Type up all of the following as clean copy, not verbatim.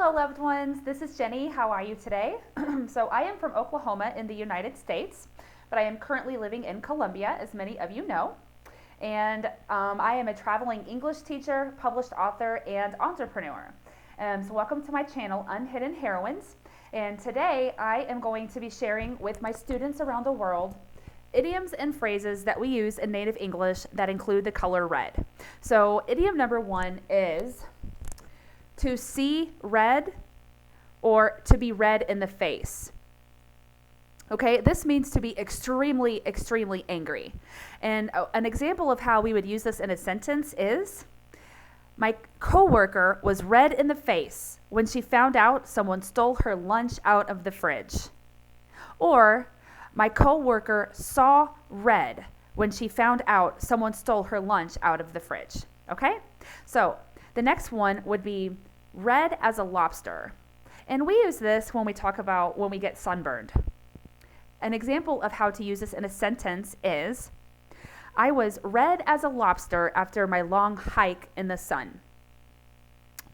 Hello, loved ones. This is Jenny. How are you today? So I am from Oklahoma in the United States, but I am currently living in Colombia, as many of you know. And I am a traveling English teacher, published author, and entrepreneur. So welcome to my channel, Unhidden Heroines. And today I am going to be sharing with my students around the world idioms and phrases that we use in native English that include the color red. So idiom number one is to see red, or to be red in the face. Okay, this means to be extremely, extremely angry. And an example of how we would use this in a sentence is, my coworker was red in the face when she found out someone stole her lunch out of the fridge. Or, my coworker saw red when she found out someone stole her lunch out of the fridge. Okay? So, the next one would be red as a lobster. And we use this when we talk about when we get sunburned. An example of how to use this in a sentence is, I was red as a lobster after my long hike in the sun.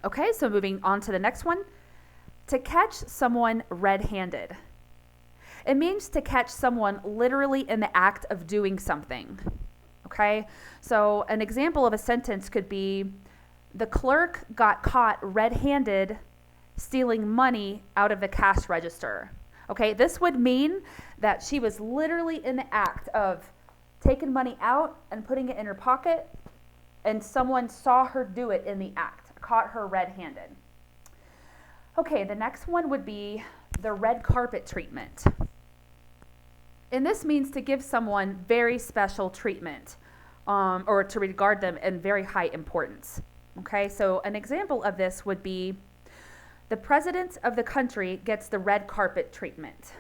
Okay, so moving on to the next one. To catch someone red-handed. It means to catch someone literally in the act of doing something. Okay, so an example of a sentence could be, the clerk got caught red-handed stealing money out of the cash register. Okay, this would mean that she was literally in the act of taking money out and putting it in her pocket, and someone saw her do it in the act, caught her red-handed. Okay, the next one would be the red carpet treatment. And this means to give someone very special treatment, or to regard them in very high importance. Okay, so an example of this would be, the president of the country gets the red carpet treatment.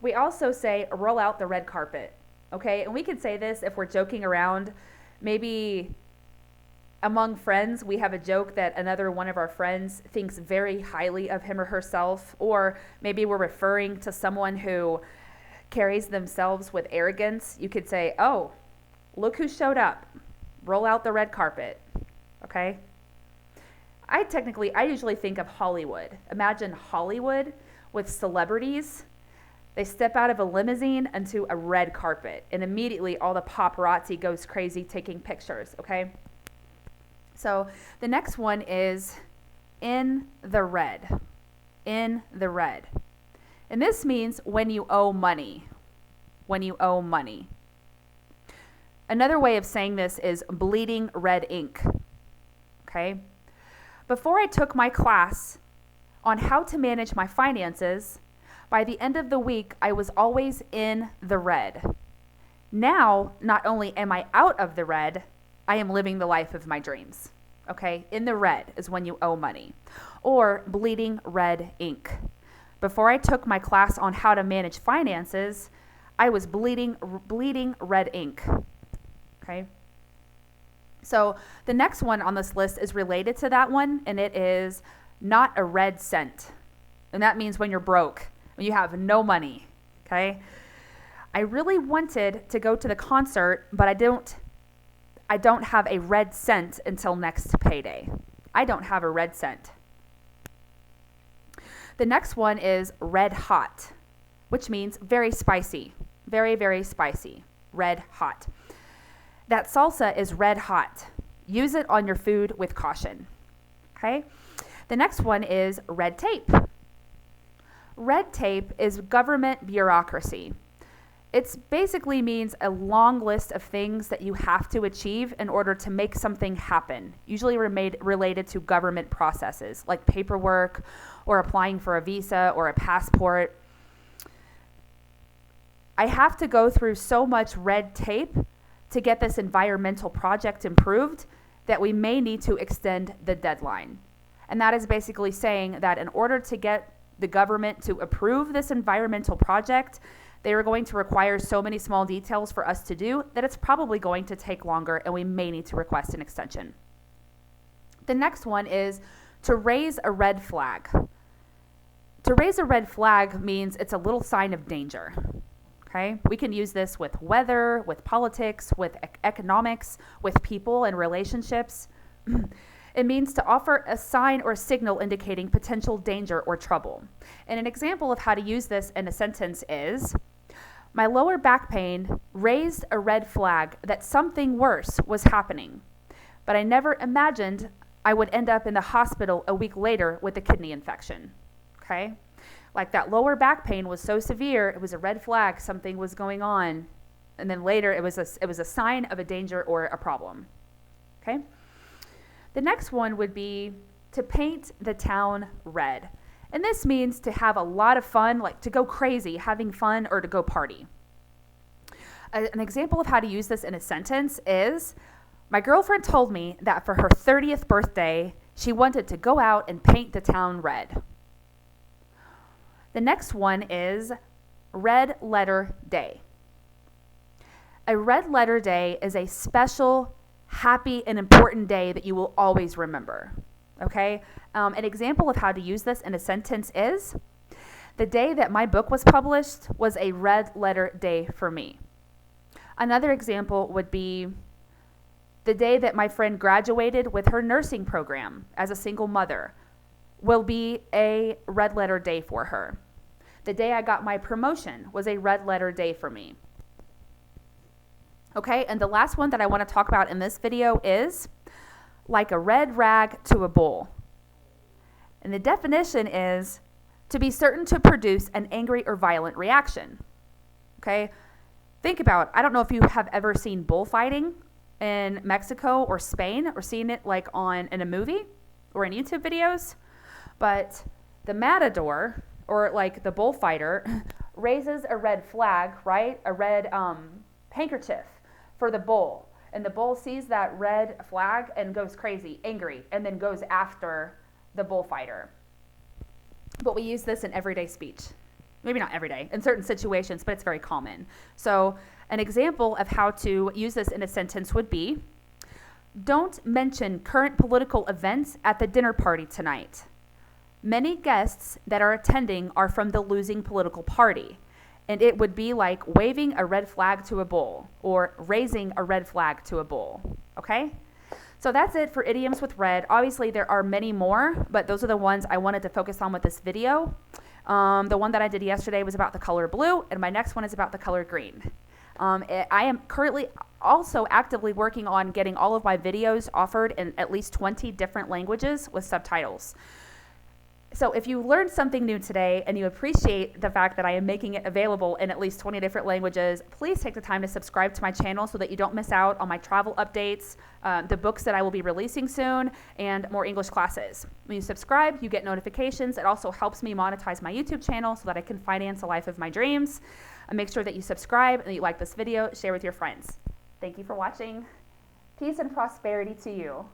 We also say, roll out the red carpet. Okay, and we could say this if we're joking around. Maybe among friends, we have a joke that another one of our friends thinks very highly of him or herself, or maybe we're referring to someone who carries themselves with arrogance. You could say, oh, look who showed up. Roll out the red carpet. Okay? I usually think of Hollywood. Imagine Hollywood with celebrities. They step out of a limousine onto a red carpet, and immediately all the paparazzi goes crazy taking pictures, okay? So the next one is in the red. In the red. And this means when you owe money. When you owe money. Another way of saying this is bleeding red ink. Okay? Before I took my class on how to manage my finances, by the end of the week, I was always in the red. Now, not only am I out of the red, I am living the life of my dreams. Okay? In the red is when you owe money. Or bleeding red ink. Before I took my class on how to manage finances, I was bleeding red ink. Okay? So the next one on this list is related to that one, and it is not a red cent. And that means when you're broke, when you have no money, okay? I really wanted to go to the concert, but I don't have a red cent until next payday. I don't have a red cent. The next one is red hot, which means very spicy. Very, very spicy. Red hot. That salsa is red hot. Use it on your food with caution. Okay? The next one is red tape. Red tape is government bureaucracy. It basically means a long list of things that you have to achieve in order to make something happen, usually related to government processes like paperwork or applying for a visa or a passport. I have to go through so much red tape to get this environmental project improved that we may need to extend the deadline. And that is basically saying that in order to get the government to approve this environmental project, they are going to require so many small details for us to do that it's probably going to take longer and we may need to request an extension. The next one is to raise a red flag. To raise a red flag means it's a little sign of danger. Okay? We can use this with weather, with politics, with economics, with people and relationships. It means to offer a sign or signal indicating potential danger or trouble. And an example of how to use this in a sentence is, my lower back pain raised a red flag that something worse was happening, but I never imagined I would end up in the hospital a week later with a kidney infection. Okay? Like that lower back pain was so severe, it was a red flag, something was going on. And then later it was a sign of a danger or a problem. Okay? The next one would be to paint the town red. And this means to have a lot of fun, like to go crazy, having fun, or to go party. An example of how to use this in a sentence is, my girlfriend told me that for her 30th birthday, she wanted to go out and paint the town red. The next one is Red Letter Day. A red letter day is a special, happy, and important day that you will always remember. Okay? An example of how to use this in a sentence is, the day that my book was published was a red letter day for me. Another example would be, the day that my friend graduated with her nursing program as a single mother will be a red letter day for her. The day I got my promotion was a red letter day for me. Okay, and the last one that I want to talk about in this video is like a red rag to a bull. And the definition is to be certain to produce an angry or violent reaction. Okay, think about, I don't know if you have ever seen bullfighting in Mexico or Spain, or seen it like in a movie or in YouTube videos, but the matador, or like the bullfighter, raises a red flag, right? A red handkerchief for the bull. And the bull sees that red flag and goes crazy, angry, and then goes after the bullfighter. But we use this in everyday speech. Maybe not every day, in certain situations, but it's very common. So an example of how to use this in a sentence would be, don't mention current political events at the dinner party tonight. Many guests that are attending are from the losing political party. And it would be like waving a red flag to a bull, or raising a red flag to a bull. Okay? So that's it for idioms with red. Obviously, there are many more, but those are the ones I wanted to focus on with this video. The one that I did yesterday was about the color blue, and my next one is about the color green. I am currently also actively working on getting all of my videos offered in at least 20 different languages with subtitles. So if you learned something new today and you appreciate the fact that I am making it available in at least 20 different languages, please take the time to subscribe to my channel so that you don't miss out on my travel updates, the books that I will be releasing soon, and more English classes. When you subscribe, you get notifications. It also helps me monetize my YouTube channel so that I can finance a life of my dreams. Make sure that you subscribe and that you like this video, share with your friends. Thank you for watching. Peace and prosperity to you.